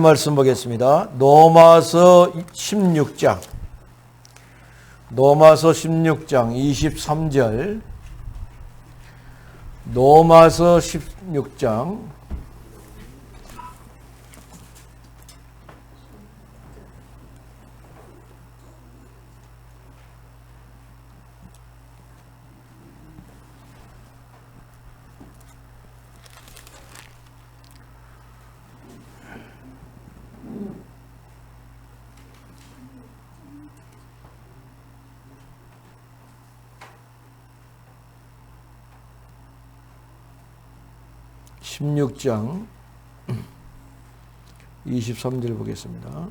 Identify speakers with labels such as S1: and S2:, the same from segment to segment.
S1: 말씀 보겠습니다. 로마서 16장 23절 로마서 16장 16장 23절 보겠습니다.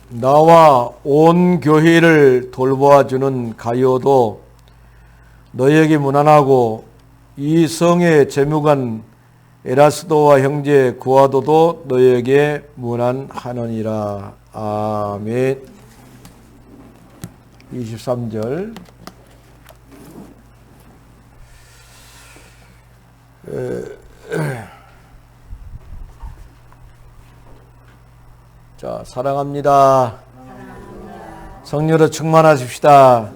S1: 나와 온 교회를 돌보아주는 가요도 너에게 문안하고 이 성의 재무관 에라스도와 형제 구아도도 너에게 문안하느니라. 아멘. 23절 자, 사랑합니다. 성령으로 충만하십시다.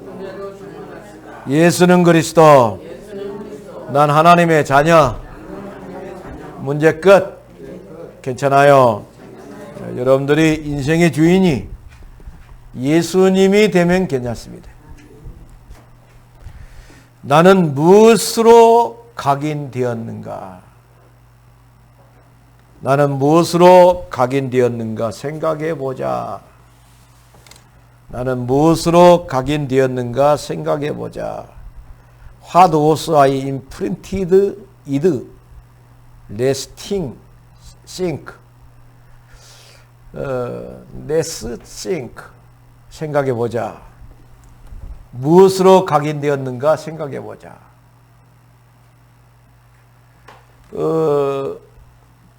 S1: 예수는 그리스도. 난 하나님의 자녀. 문제 끝. 괜찮아요. 여러분들이 인생의 주인이 예수님이 되면 괜찮습니다. 나는 무엇으로 각인되었는가? 나는 무엇으로 각인되었는가? 생각해 보자. 나는 무엇으로 각인되었는가? 생각해 보자. What was I imprinted id? Let's think. Let's think. 생각해 보자. 무엇으로 각인되었는가 생각해 보자.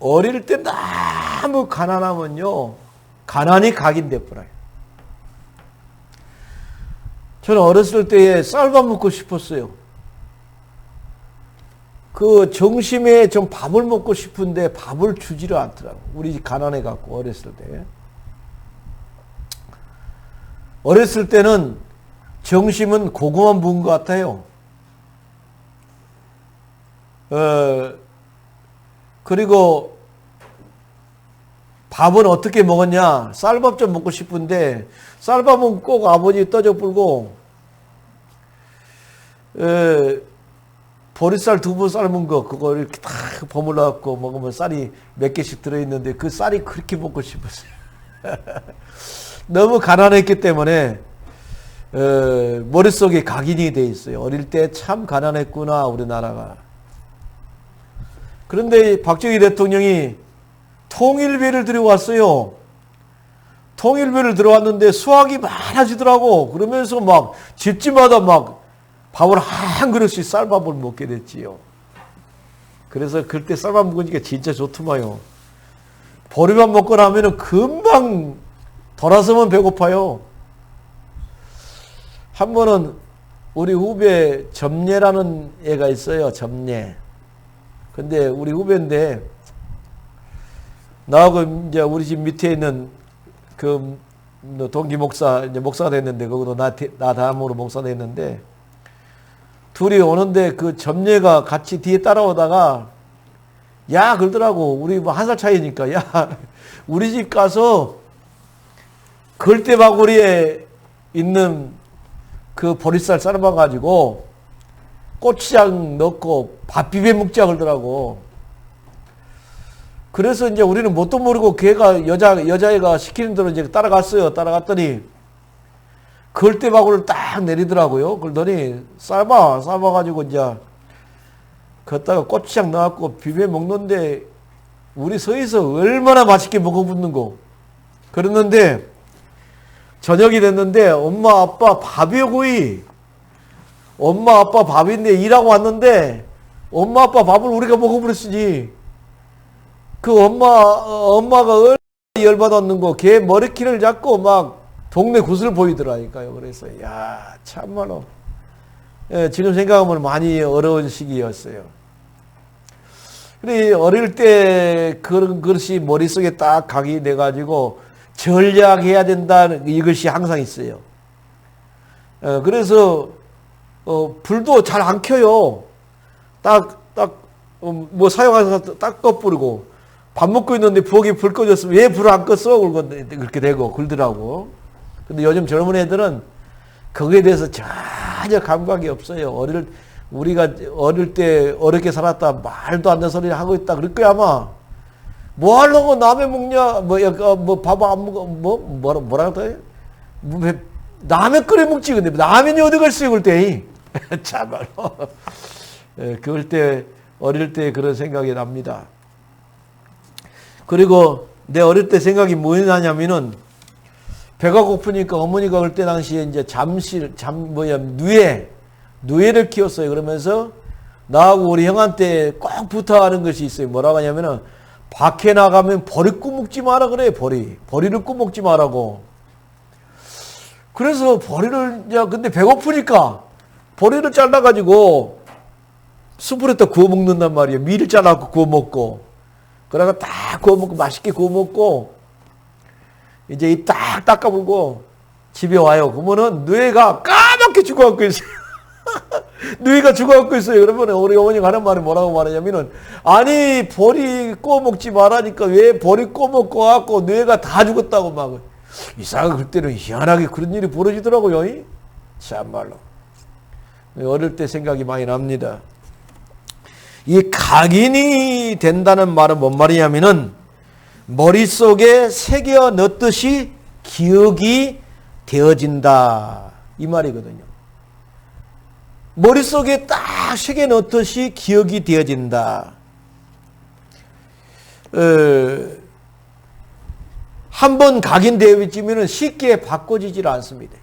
S1: 어릴 때 너무 가난하면요, 가난이 각인돼 버려요. 저는 어렸을 때에 쌀밥 먹고 싶었어요. 그 점심에 좀 밥을 먹고 싶은데 밥을 주지를 않더라고. 우리 집 가난해 갖고 어렸을 때. 어렸을 때는 점심은 고구마 먹은 것 같아요. 그리고 밥은 어떻게 먹었냐? 쌀밥 좀 먹고 싶은데 쌀밥은 꼭 아버지 떠져 불고 보리쌀 두부 삶은 거 그거 이렇게 딱 버물러 갖고 먹으면 쌀이 몇 개씩 들어있는데 그 쌀이 그렇게 먹고 싶었어요. 너무 가난했기 때문에 머릿속에 각인이 돼 있어요. 어릴 때 참 가난했구나 우리나라가. 그런데 박정희 대통령이 통일비를 들여왔어요. 통일비를 들어왔는데 수확이 많아지더라고. 그러면서 막 집집마다 막 밥을 한 그릇씩 쌀밥을 먹게 됐지요. 그래서 그때 쌀밥 먹으니까 진짜 좋더만요. 보리밥 먹고 나면은 금방 돌아서면 배고파요. 한 번은 우리 후배 점례라는 애가 있어요. 점례. 근데 우리 후배인데 나하고 이제 우리 집 밑에 있는 그 동기 목사, 이제 목사가 됐는데 거기도 나 다음으로 목사 됐는데 둘이 오는데 그 점례가 같이 뒤에 따라오다가 야 그러더라고. 우리 뭐 한 살 차이니까 야 우리 집 가서 걸대바구리에 있는 그 보리쌀 삶아 가지고 고추장 넣고 밥 비벼 먹자 그러더라고. 그래서 이제 우리는 뭣도 모르고 걔가 여자애가 시키는 대로 이제 따라갔어요. 따라갔더니 걸대바구리를 딱 내리더라고요. 그러더니 삶아가지고 이제 걷다가 고추장 넣어갖고 비벼 먹는데 우리 서에서 얼마나 맛있게 먹어붙는 거. 그랬는데 저녁이 됐는데 엄마 아빠 밥이요 거의. 엄마 아빠 밥인데 일하고 왔는데 엄마 아빠 밥을 우리가 먹어버렸으니 그 엄마가 얼마나 열받았는 거. 걔 머리키를 잡고 막 동네 구슬 보이더라니까요. 그래서 야 참말로 지금 생각하면 많이 어려운 시기였어요. 그래 어릴 때 그런 것이 머릿속에 딱 각이 돼가지고 전략해야 된다는 이것이 항상 있어요. 그래서 불도 잘 안 켜요. 뭐 사용해서 딱 꺼뿌리고 밥 먹고 있는데 부엌에 불 꺼졌으면 왜 불을 안 껐어? 그렇게 되고 그러더라고. 근데 요즘 젊은 애들은 거기에 대해서 전혀 감각이 없어요. 우리가 어릴 때 어렵게 살았다 말도 안 되는 소리 하고 있다 그럴 거야 아마. 뭐 하려고 남의 먹냐? 뭐 밥 안 먹어? 뭐라고 해? 라면 끓여 먹지. 근데 라면이 어디 갔어요 그때? 참말로. 그럴 때 어릴 때 그런 생각이 납니다. 그리고 내 어릴 때 생각이 뭐냐면은 배가 고프니까 어머니가 그때 당시에 이제 누에를 키웠어요. 그러면서 나하고 우리 형한테 꼭 부탁하는 것이 있어요. 뭐라고 하냐면은 밖에 나가면 버리 꾸먹지 마라 그래. 버리를 꾸먹지 마라고. 그래서 근데 배고프니까 버리를 잘라가지고 숯불에다 구워 먹는단 말이에요. 밀을 잘라갖고 구워 먹고. 그러다가 딱 구워 먹고 맛있게 구워 먹고 이제 입 딱 닦아물고 집에 와요. 그러면은 뇌가 까맣게 죽어갖고 있어요. 뇌가 죽어갖고 있어요. 그러면 우리 어머니가 하는 말이 뭐라고 말하냐면은 아니 버리 구워 먹지 말라니까 왜 버리 구워 먹고 갖고 뇌가 다 죽었다고 막 이상하게 그때는 희한하게 그런 일이 벌어지더라고요. 참말로 어릴 때 생각이 많이 납니다. 이 각인이 된다는 말은 뭔 말이냐면은 머릿속에 새겨 넣듯이 기억이 되어진다 이 말이거든요. 머릿속에 딱 새겨 넣듯이 기억이 되어진다. 한번 각인되어 있으면 쉽게 바꿔지질 않습니다.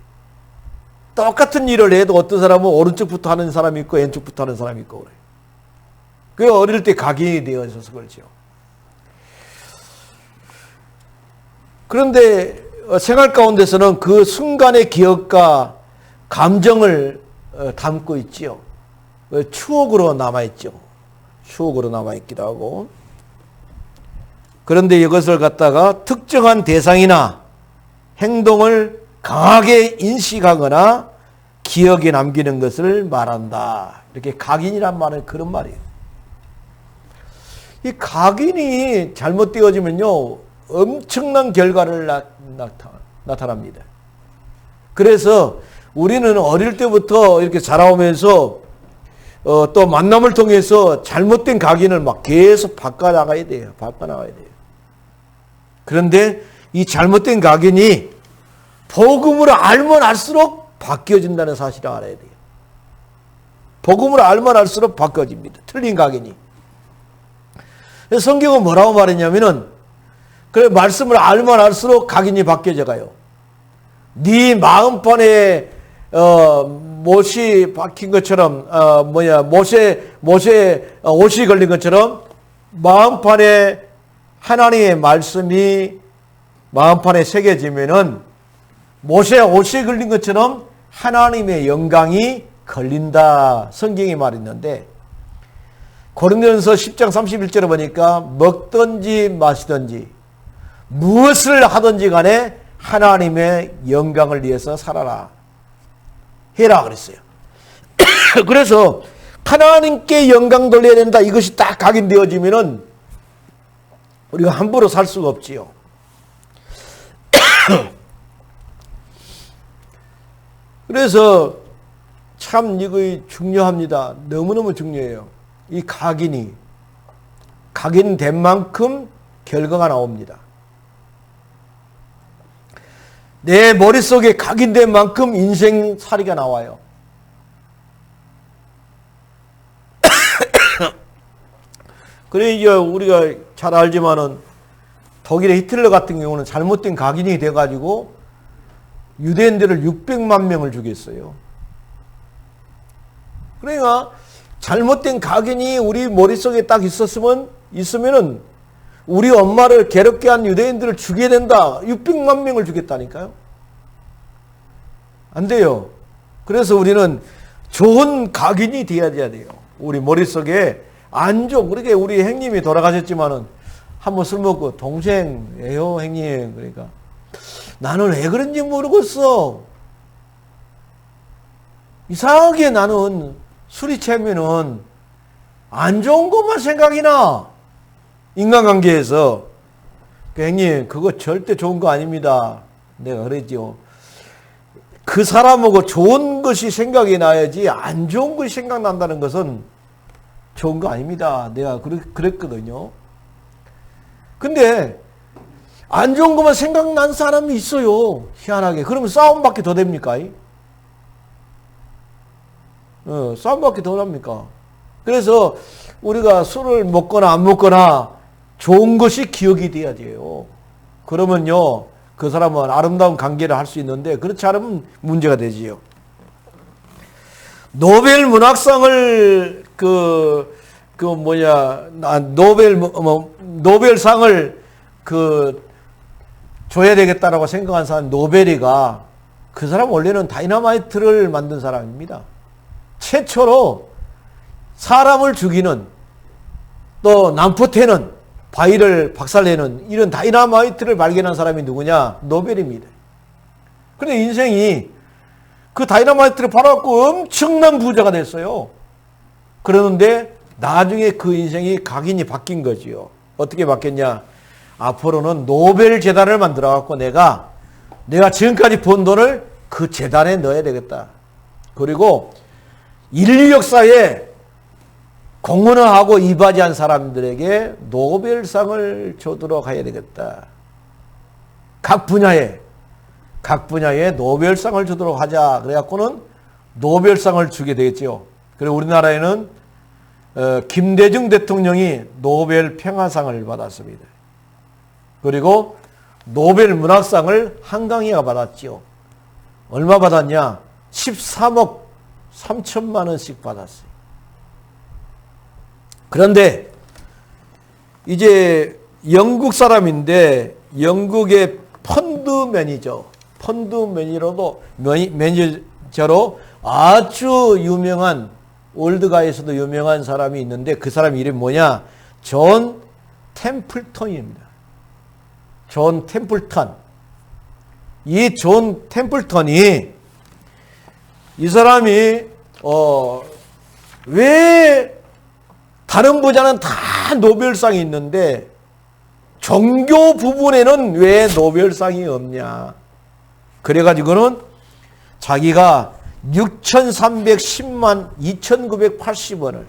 S1: 똑같은 일을 해도 어떤 사람은 오른쪽부터 하는 사람이 있고 왼쪽부터 하는 사람이 있고 그래요. 그 어릴 때 각인이 되어 있어서 그렇죠. 그런데 생활 가운데서는 그 순간의 기억과 감정을 담고 있지요. 추억으로 남아있죠. 추억으로 남아있기도 하고. 그런데 이것을 갖다가 특정한 대상이나 행동을 강하게 인식하거나 기억에 남기는 것을 말한다. 이렇게 각인이란 말은 그런 말이에요. 이 각인이 잘못되어지면요 엄청난 결과를 나타납니다. 그래서 우리는 어릴 때부터 이렇게 자라오면서 또 만남을 통해서 잘못된 각인을 막 계속 바꿔나가야 돼요. 그런데 이 잘못된 각인이 복음을 알면 알수록 바뀌어진다는 사실을 알아야 돼요. 복음을 알면 알수록 바뀌어집니다. 틀린 각인이. 성경은 뭐라고 말했냐면은 그래 말씀을 알면 알수록 각인이 바뀌어져 가요. 네 마음판에 못이 박힌 것처럼 못에 옷이 걸린 것처럼 마음판에 하나님의 말씀이 마음판에 새겨지면은 못에 옷이 걸린 것처럼 하나님의 영광이 걸린다. 성경이 말했는데 고린도전서 10장 31절에 보니까 먹든지 마시든지 무엇을 하든지 간에 하나님의 영광을 위해서 살아라. 해라 그랬어요. 그래서 하나님께 영광 돌려야 된다. 이것이 딱 각인되어지면은 우리가 함부로 살 수가 없지요. 그래서 참 이거 중요합니다. 너무너무 중요해요. 이 각인된 만큼 결과가 나옵니다. 내 머릿속에 각인된 만큼 인생살이가 나와요. 그래 이제 우리가 잘 알지만은 독일의 히틀러 같은 경우는 잘못된 각인이 돼가지고 유대인들을 600만 명을 죽였어요. 그러니까 잘못된 각인이 우리 머릿속에 딱 있으면은 우리 엄마를 괴롭게 한 유대인들을 죽여야 된다. 600만 명을 죽였다니까요. 안 돼요. 그래서 우리는 좋은 각인이 돼야 돼요. 우리 머릿속에 안 좋은, 그렇게 우리 형님이 돌아가셨지만은 한번 술 먹고 동생예요 형님. 그러니까 나는 왜 그런지 모르겠어. 이상하게 나는 술이 취하면은 안 좋은 것만 생각이 나. 인간관계에서. 형님 그거 절대 좋은 거 아닙니다. 내가 그랬죠. 그 사람하고 좋은 것이 생각이 나야지 안 좋은 것이 생각난다는 것은 좋은 거 아닙니다. 내가 그랬거든요. 근데 안 좋은 것만 생각난 사람이 있어요. 희한하게. 그러면 싸움밖에 더 됩니까? 싸움밖에 더 납니까? 그래서 우리가 술을 먹거나 안 먹거나 좋은 것이 기억이 돼야 돼요. 그러면요, 그 사람은 아름다운 관계를 할 수 있는데, 그렇지 않으면 문제가 되지요. 노벨 문학상을, 노벨상을, 줘야 되겠다라고 생각한 사람, 노벨이가, 그 사람 원래는 다이너마이트를 만든 사람입니다. 최초로 사람을 죽이는, 또 난포태는, 바위를 박살내는 이런 다이너마이트를 발견한 사람이 누구냐? 노벨입니다. 그런데 인생이 그 다이너마이트를 팔아갖고 엄청난 부자가 됐어요. 그러는데 나중에 그 인생이 각인이 바뀐 거지요. 어떻게 바뀌었냐? 앞으로는 노벨 재단을 만들어갖고 내가 지금까지 번 돈을 그 재단에 넣어야 되겠다. 그리고 인류 역사에 공헌을 하고 이바지한 사람들에게 노벨상을 주도록 해야 되겠다. 각 분야에 노벨상을 주도록 하자. 그래갖고는 노벨상을 주게 되겠죠. 그리고 우리나라에는 김대중 대통령이 노벨 평화상을 받았습니다. 그리고 노벨 문학상을 한강희가 받았죠. 얼마 받았냐? 13억 3천만 원씩 받았어요. 그런데 이제 영국 사람인데 영국의 펀드 매니저로 아주 유명한 월드가에서도 유명한 사람이 있는데 그 사람 이름이 뭐냐? 존 템플턴입니다. 존 템플턴. 이 존 템플턴이 이 사람이 왜 다른 부자는 다 노벨상이 있는데 종교 부분에는 왜 노벨상이 없냐. 그래가지고는 자기가 6,310만 2,980원을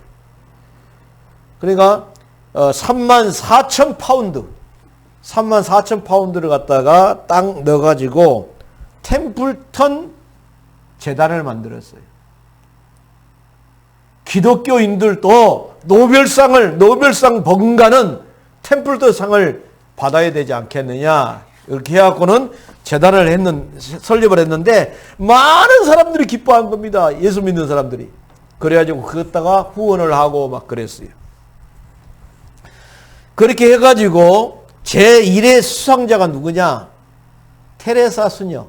S1: 그러니까 34,000파운드를 갖다가 딱 넣어가지고 템플턴 재단을 만들었어요. 기독교인들도 노벨상 버금가는 템플턴상을 받아야 되지 않겠느냐. 이렇게 해갖고는 설립을 했는데 많은 사람들이 기뻐한 겁니다. 예수 믿는 사람들이. 그래가지고 그것다가 후원을 하고 막 그랬어요. 그렇게 해가지고 제1의 수상자가 누구냐? 테레사 수녀.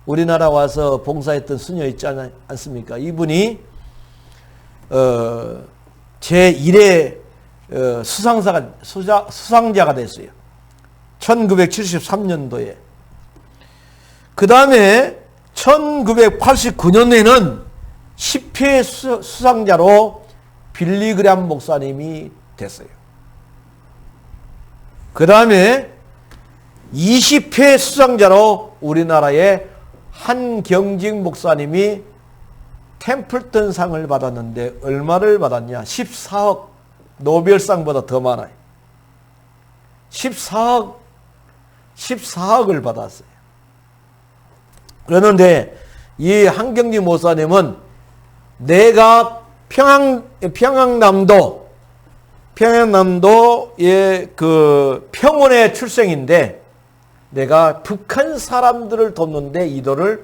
S1: 우리나라 와서 봉사했던 수녀 있지 않습니까? 이분이 제1의 수상자가 됐어요. 1973년도에. 그 다음에 1989년에는 10회 수상자로 빌리그램 목사님이 됐어요. 그 다음에 20회 수상자로 우리나라의 한경직 목사님이 템플턴상을 받았는데 얼마를 받았냐? 14억. 노벨상보다 더 많아요. 14억을 받았어요. 그러는데 이 한경직 목사님은 내가 평양남도의 그 평원의 출생인데 내가 북한 사람들을 돕는데 이 돈을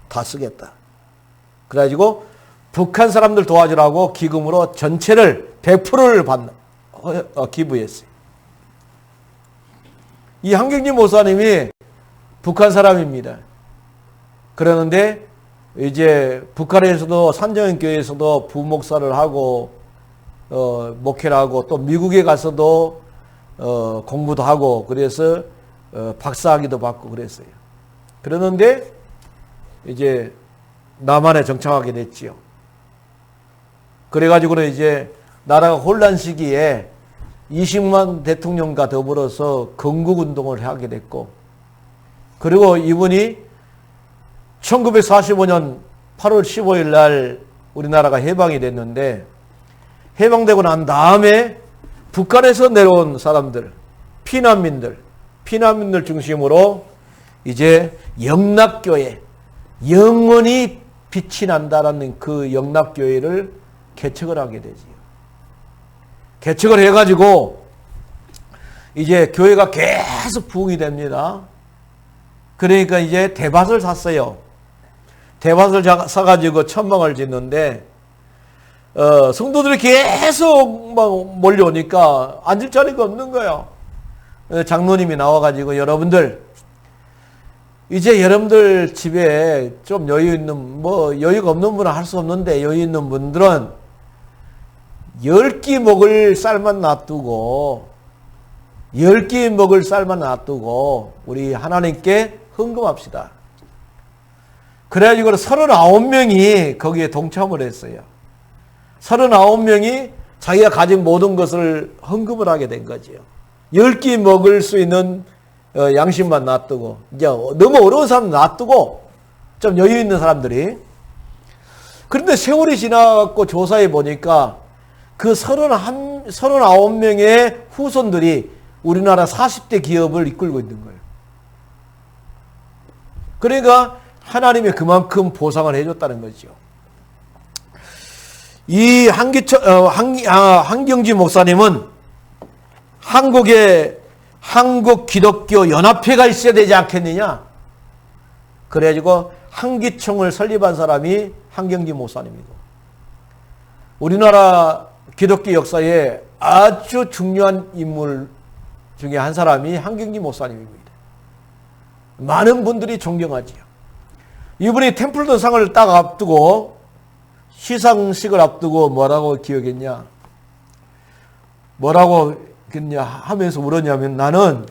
S1: 다 쓰겠다. 그래가지고 북한 사람들 도와주라고 기금으로 전체를 100%를 기부했어요. 이 한경직 목사님이 북한 사람입니다. 그러는데 이제 북한에서도 산정교회에서도 부목사를 하고 목회를 하고 또 미국에 가서도 공부도 하고 그래서 박사학위도 받고 그랬어요. 그러는데 이제 남한에 정착하게 됐지요. 그래가지고는 이제 나라가 혼란 시기에 이승만 대통령과 더불어서 건국운동을 하게 됐고, 그리고 이분이 1945년 8월 15일 날 우리나라가 해방이 됐는데, 해방되고 난 다음에 북한에서 내려온 사람들, 피난민들 중심으로 이제 영락교회, 영원히 빛이 난다라는 그 영락교회를 개척을 하게 되지요. 개척을 해가지고 이제 교회가 계속 부흥이 됩니다. 그러니까 이제 대밭을 샀어요. 대밭을 사가지고 천막을 짓는데 성도들이 계속 막 몰려오니까 앉을 자리가 없는 거예요. 장로님이 나와가지고 여러분들 이제 여러분들 집에 좀 여유 있는 여유가 없는 분은 할 수 없는데 여유 있는 분들은 10끼 먹을 쌀만 놔두고 10끼 먹을 쌀만 놔두고 우리 하나님께 헌금합시다. 그래가지고 39명이 거기에 동참을 했어요. 39명이 자기가 가진 모든 것을 헌금을 하게 된 거죠. 10끼 먹을 수 있는 양식만 놔두고, 이제 너무 어려운 사람 놔두고 좀 여유 있는 사람들이. 그런데 세월이 지나고 조사해 보니까 그 39명의 후손들이 우리나라 40대 기업을 이끌고 있는 거예요. 그러니까 하나님이 그만큼 보상을 해줬다는 거죠. 이 한경지 목사님은 한국 기독교 연합회가 있어야 되지 않겠느냐. 그래가지고 한기총을 설립한 사람이 한경지 목사님이고, 우리나라 기독교 역사에 아주 중요한 인물 중에 한 사람이 한경지 목사님입니다. 많은 분들이 존경하지요. 이분이 템플던 상을 딱 앞두고 시상식을 앞두고 뭐라고 기억했냐, 뭐라고 했냐 하면서 울었냐면, 나는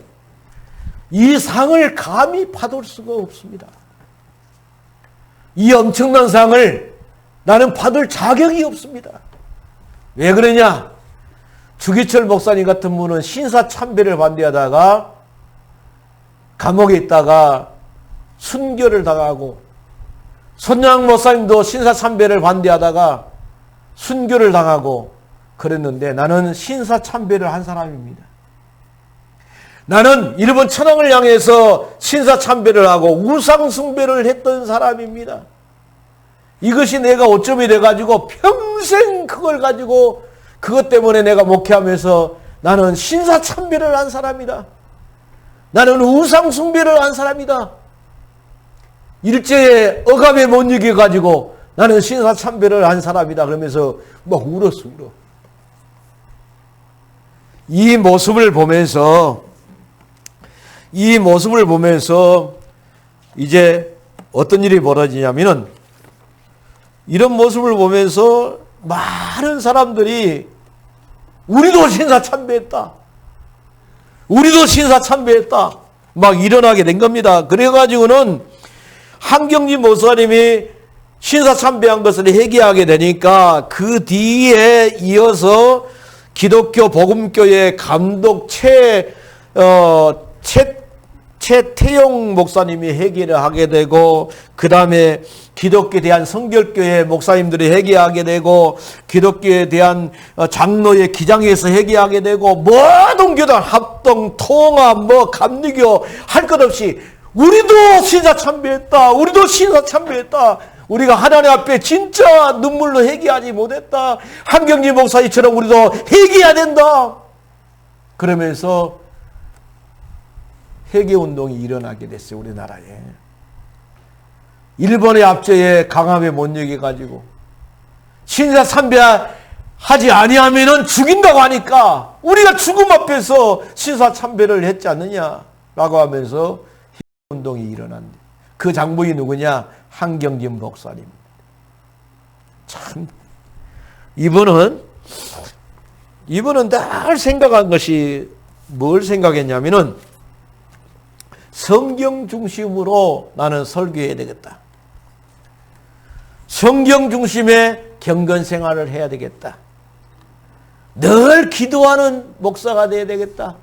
S1: 이 상을 감히 받을 수가 없습니다. 이 엄청난 상을 나는 받을 자격이 없습니다. 왜 그러냐? 주기철 목사님 같은 분은 신사참배를 반대하다가 감옥에 있다가 순교를 당하고, 손양 목사님도 신사참배를 반대하다가 순교를 당하고 그랬는데, 나는 신사참배를 한 사람입니다. 나는 일본 천황을 향해서 신사참배를 하고 우상숭배를 했던 사람입니다. 이것이 내가 오점이 돼가지고 평생 그걸 가지고 그것 때문에 내가 목회하면서 나는 신사참배를 한 사람이다. 나는 우상숭배를 한 사람이다. 일제에 억압에 못 이겨가지고 나는 신사참배를 한 사람이다. 그러면서 막 울었어. 이 모습을 보면서 이제 어떤 일이 벌어지냐면은, 이런 모습을 보면서 많은 사람들이 우리도 신사참배했다. 우리도 신사참배했다. 막 일어나게 된 겁니다. 그래가지고는 한경지 목사님이 신사참배한 것을 회개하게 되니까 그 뒤에 이어서 기독교 복음교회 감독 최태용 목사님이 회개를 하게 되고, 그 다음에 기독교에 대한 성결교회 목사님들이 회개하게 되고, 기독교에 대한 장로의 기장에서 회개하게 되고, 모든 교단 합동, 통합, 감리교 할 것 없이 우리도 신사참배했다. 우리도 신사참배했다. 우리가 하나님 앞에 진짜 눈물로 회개하지 못했다. 한경지 목사님처럼 우리도 회개해야 된다. 그러면서 회개운동이 일어나게 됐어요. 우리나라에. 일본의 압제에 강함에 못 이겨가지고 신사참배하지 아니하면 죽인다고 하니까 우리가 죽음 앞에서 신사참배를 했지 않느냐라고 하면서 회개운동이 일어난대. 그 장본이 누구냐? 한경진 목사님. 참, 이분은 늘 생각한 것이 뭘 생각했냐면은 성경 중심으로 나는 설교해야 되겠다. 성경 중심의 경건 생활을 해야 되겠다. 늘 기도하는 목사가 돼야 되겠다.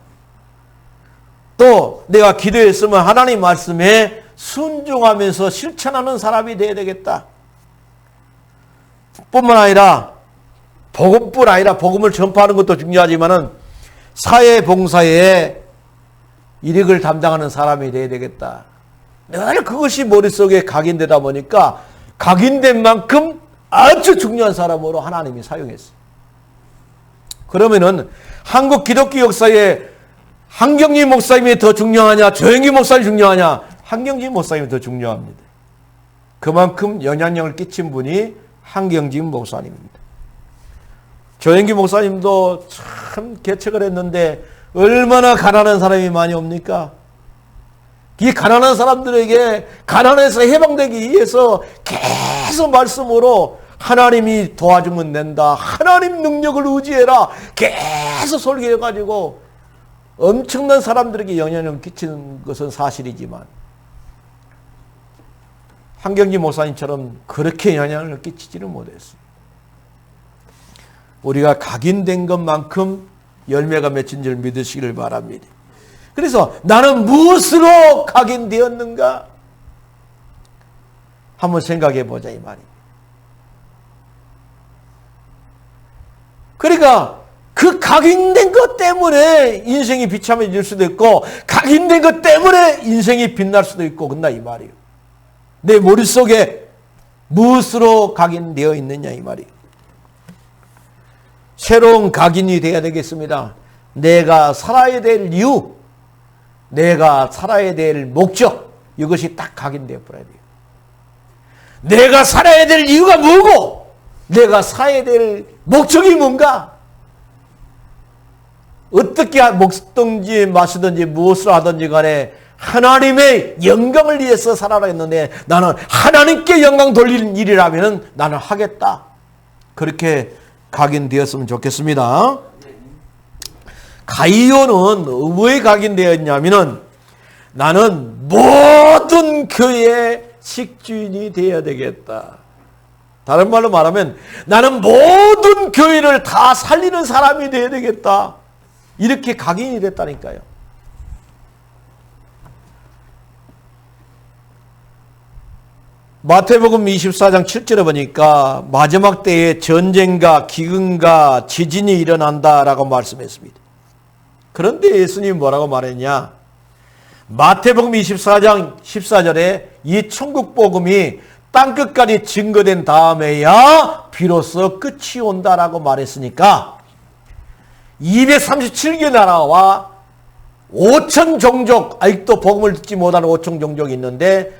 S1: 또 내가 기도했으면 하나님 말씀에 순종하면서 실천하는 사람이 돼야 되겠다. 뿐만 아니라 복음뿐 아니라 복음을 전파하는 것도 중요하지만은 사회봉사에 이력을 담당하는 사람이 돼야 되겠다. 늘 그것이 머릿속에 각인되다 보니까 각인된 만큼 아주 중요한 사람으로 하나님이 사용했어요. 그러면은 한국 기독교 역사에 한경진 목사님이 더 중요하냐, 조영기 목사님이 중요하냐? 한경진 목사님이 더 중요합니다. 그만큼 영향력을 끼친 분이 한경진 목사님입니다. 조영기 목사님도 참 개척을 했는데 얼마나 가난한 사람이 많이 옵니까? 이 가난한 사람들에게 가난에서 해방되기 위해서 계속 말씀으로 하나님이 도와주면 된다. 하나님 능력을 의지해라. 계속 설교해가지고 엄청난 사람들에게 영향을 끼치는 것은 사실이지만 한경진 목사님처럼 그렇게 영향을 끼치지는 못했어요. 우리가 각인된 것만큼 열매가 맺힌 줄 믿으시기를 바랍니다. 그래서 나는 무엇으로 각인되었는가? 한번 생각해 보자 이 말입니다. 그러니까 그 각인된 것 때문에 인생이 비참해질 수도 있고 각인된 것 때문에 인생이 빛날 수도 있고 그런다 이 말이에요. 내 머릿속에 무엇으로 각인되어 있느냐 이 말이에요. 새로운 각인이 되어야 되겠습니다. 내가 살아야 될 이유, 내가 살아야 될 목적, 이것이 딱 각인되어 버려야 돼요. 내가 살아야 될 이유가 뭐고 내가 살아야 될 목적이 뭔가? 어떻게 먹든지 마시든지 무엇을 하든지 간에 하나님의 영광을 위해서 살아라 했는데 나는 하나님께 영광 돌리는 일이라면 나는 하겠다. 그렇게 각인되었으면 좋겠습니다. 가이오는 왜 각인되었냐면은 나는 모든 교회의 식주인이 되어야 되겠다. 다른 말로 말하면 나는 모든 교회를 다 살리는 사람이 되어야 되겠다. 이렇게 각인이 됐다니까요. 마태복음 24장 7절에 보니까 마지막 때에 전쟁과 기근과 지진이 일어난다라고 말씀했습니다. 그런데 예수님이 뭐라고 말했냐? 마태복음 24장 14절에 이 천국복음이 땅끝까지 증거된 다음에야 비로소 끝이 온다라고 말했으니까 237개 나라와 5천 종족, 아직도 복음을 듣지 못하는 5천 종족이 있는데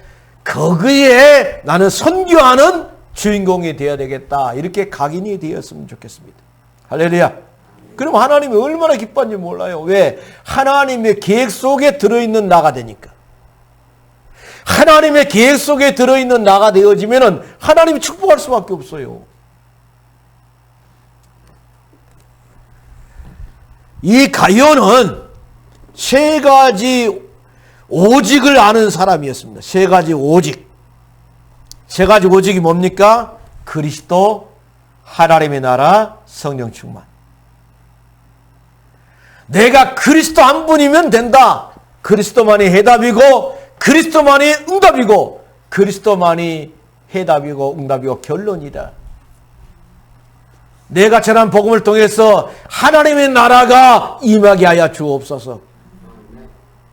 S1: 거기에 나는 선교하는 주인공이 되어야 되겠다. 이렇게 각인이 되었으면 좋겠습니다. 할렐루야. 그럼 하나님이 얼마나 기뻐하는지 몰라요. 왜? 하나님의 계획 속에 들어있는 나가 되니까. 하나님의 계획 속에 들어있는 나가 되어지면 하나님이 축복할 수밖에 없어요. 이 가룟은 세 가지 오직을 아는 사람이었습니다. 세 가지 오직. 세 가지 오직이 뭡니까? 그리스도, 하나님의 나라, 성령 충만. 내가 그리스도 한 분이면 된다. 그리스도만이 해답이고 그리스도만이 응답이고 그리스도만이 해답이고 응답이고 결론이다. 내가 전한 복음을 통해서 하나님의 나라가 임하게 하여 주옵소서.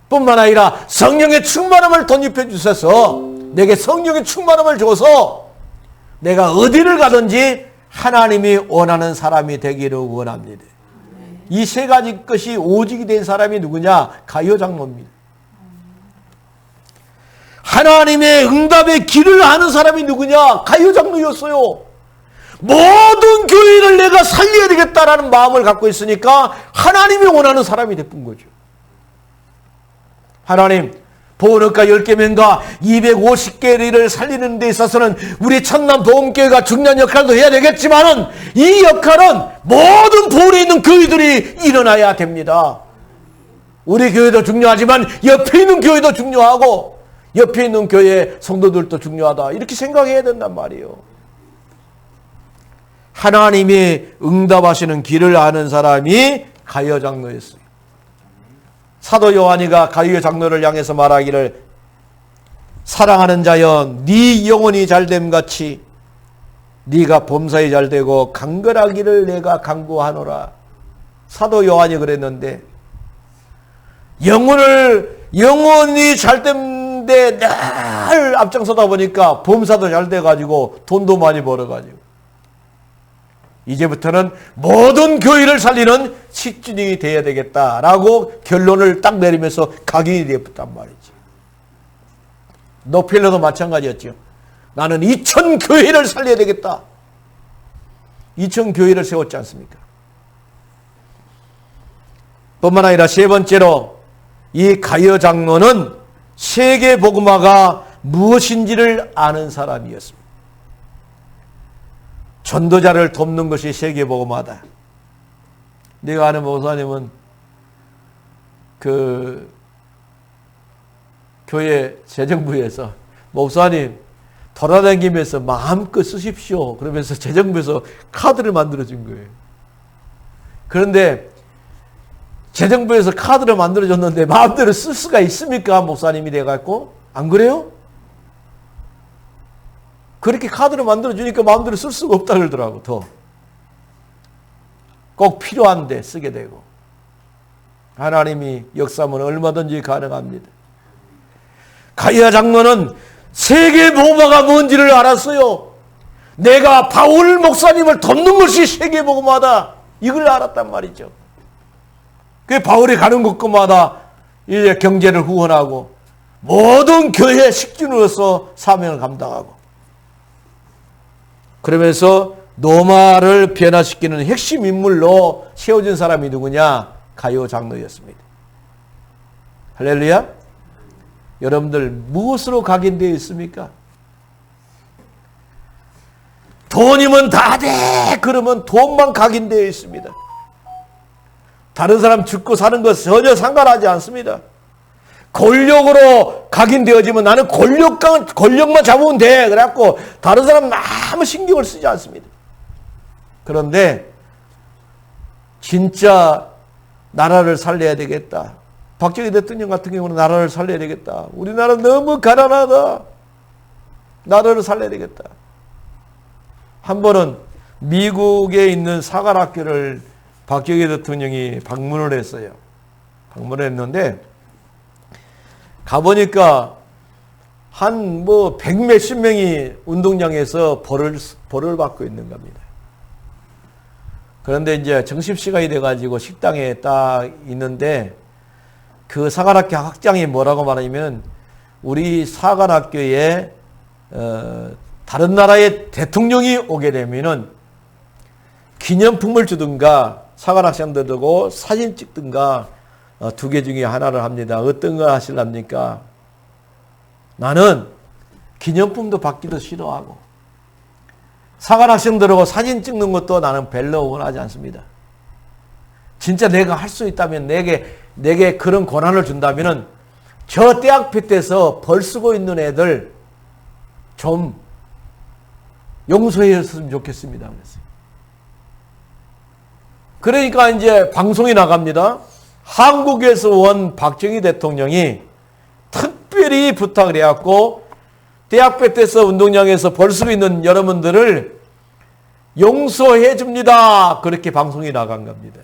S1: 뿐만 아니라 성령의 충만함을 덧입혀 주셔서 내게 성령의 충만함을 줘서 내가 어디를 가든지 하나님이 원하는 사람이 되기를 원합니다. 이 세 가지 것이 오직이 된 사람이 누구냐? 가룟 장로입니다. 하나님의 응답의 길을 아는 사람이 누구냐? 가룟 장로였어요. 모든 교회를 내가 살려야 되겠다라는 마음을 갖고 있으니까 하나님이 원하는 사람이 됐던 거죠. 하나님, 보호력과 10개명과 250개를 살리는 데 있어서는 우리 천남 보험교회가 중요한 역할도 해야 되겠지만은 이 역할은 모든 보홀에 있는 교회들이 일어나야 됩니다. 우리 교회도 중요하지만 옆에 있는 교회도 중요하고 옆에 있는 교회 성도들도 중요하다. 이렇게 생각해야 된단 말이에요. 하나님이 응답하시는 길을 아는 사람이 가이오 장로였어요. 사도 요한이가 가이오 장로를 향해서 말하기를 사랑하는 자여 네 영혼이 잘됨 같이 네가 범사에 잘되고 강건하기를 내가 간구하노라. 사도 요한이 그랬는데 영혼이 잘됨데 늘 앞장서다 보니까 범사도 잘 돼가지고 돈도 많이 벌어가지고 이제부터는 모든 교회를 살리는 식준이 되어야 되겠다라고 결론을 딱 내리면서 각인이 되었단 말이지. 노필러도 마찬가지였죠. 나는 2000교회를 살려야 되겠다. 2000교회를 세웠지 않습니까? 뿐만 아니라 세 번째로 이 가이오 장로는 세계 복음화가 무엇인지를 아는 사람이었습니다. 전도자를 돕는 것이 세계 복음화다. 내가 아는 목사님은 그 교회 재정부에서 목사님 돌아다니면서 마음껏 쓰십시오. 그러면서 재정부에서 카드를 만들어준 거예요. 그런데 재정부에서 카드를 만들어줬는데 마음대로 쓸 수가 있습니까? 목사님이 돼갖고 안 그래요? 그렇게 카드를 만들어주니까 마음대로 쓸 수가 없다 그러더라고. 더 꼭 필요한데 쓰게 되고 하나님이 역사하면 얼마든지 가능합니다. 가이오 장로는 세계 복음화가 뭔지를 알았어요. 내가 바울 목사님을 돕는 것이 세계 복음화다. 이걸 알았단 말이죠. 그 바울이 가는 곳마다 이제 경제를 후원하고 모든 교회 식준으로서 사명을 감당하고 그러면서 노마를 변화시키는 핵심 인물로 세워진 사람이 누구냐? 가이오 장로였습니다. 할렐루야. 여러분들 무엇으로 각인되어 있습니까? 돈이면 다 돼. 그러면 돈만 각인되어 있습니다. 다른 사람 죽고 사는 것 전혀 상관하지 않습니다. 권력으로 각인되어지면 나는 권력만 잡으면 돼. 그래갖고 다른 사람 아무 신경을 쓰지 않습니다. 그런데 진짜 나라를 살려야 되겠다. 박정희 대통령 같은 경우는 나라를 살려야 되겠다. 우리나라 너무 가난하다. 나라를 살려야 되겠다. 한 번은 미국에 있는 사관학교를 박정희 대통령이 방문을 했어요. 방문을 했는데 가보니까 한 백몇십 명이 운동장에서 벌을 받고 있는 겁니다. 그런데 이제 점심시간이 돼가지고 식당에 딱 있는데 그 사관학교 학장이 뭐라고 말하냐면 우리 사관학교에 다른 나라의 대통령이 오게 되면은 기념품을 주든가 사관학생들하고 사진 찍든가 두 개 중에 하나를 합니다. 어떤 거 하실랍니까? 나는 기념품도 받기도 싫어하고 사관학생들하고 사진 찍는 것도 나는 별로 원하지 않습니다. 진짜 내가 할 수 있다면 내게 그런 권한을 준다면은 저 대 앞에 때서 벌 쓰고 있는 애들 좀 용서했으면 좋겠습니다. 그랬어요. 그러니까 이제 방송이 나갑니다. 한국에서 온 박정희 대통령이 특별히 부탁을 해갖고 대학배 때서 운동장에서 벌 쓰고 있는 여러분들을 용서해 줍니다. 그렇게 방송이 나간 겁니다.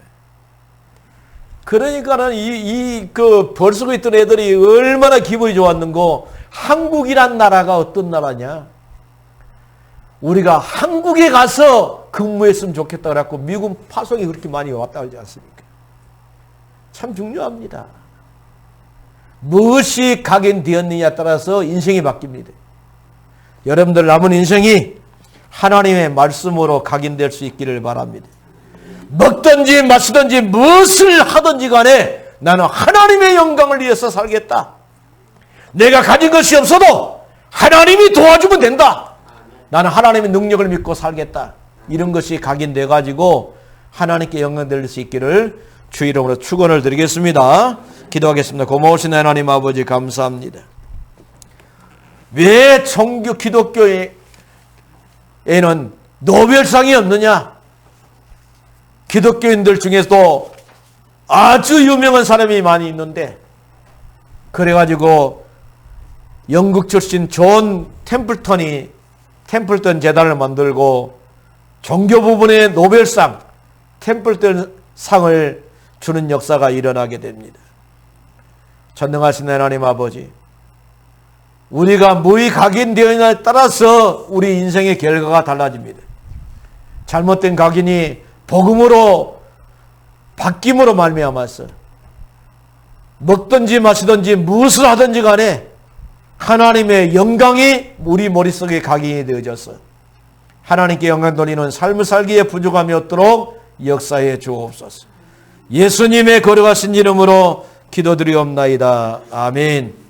S1: 그러니까는 벌 쓰고 있던 애들이 얼마나 기분이 좋았는고 한국이란 나라가 어떤 나라냐? 우리가 한국에 가서 근무했으면 좋겠다 그래갖고 미국 파송이 그렇게 많이 왔다 그러지 않습니까? 참 중요합니다. 무엇이 각인되었느냐에 따라서 인생이 바뀝니다. 여러분들 남은 인생이 하나님의 말씀으로 각인될 수 있기를 바랍니다. 먹든지 마시든지 무엇을 하든지 간에 나는 하나님의 영광을 위해서 살겠다. 내가 가진 것이 없어도 하나님이 도와주면 된다. 나는 하나님의 능력을 믿고 살겠다. 이런 것이 각인돼 가지고 하나님께 영광 돌릴 수 있기를 주 이름으로 축원을 드리겠습니다. 기도하겠습니다. 고마우신 하나님 아버지 감사합니다. 왜 종교 기독교에는 노벨상이 없느냐? 기독교인들 중에서도 아주 유명한 사람이 많이 있는데, 그래가지고 영국 출신 존 템플턴 재단을 만들고 종교 부분의 노벨상, 템플턴 상을 주는 역사가 일어나게 됩니다. 전능하신 하나님 아버지, 우리가 무의 각인되느냐에 따라서 우리 인생의 결과가 달라집니다. 잘못된 각인이 복음으로 바뀜으로 말미암아서 먹든지 마시든지 무엇을 하든지 간에 하나님의 영광이 우리 머릿속에 각인이 되어져서 하나님께 영광 돌리는 삶을 살기에 부족함이 없도록 역사해 주옵소서. 예수님의 거룩하신 이름으로 기도드리옵나이다. 아멘.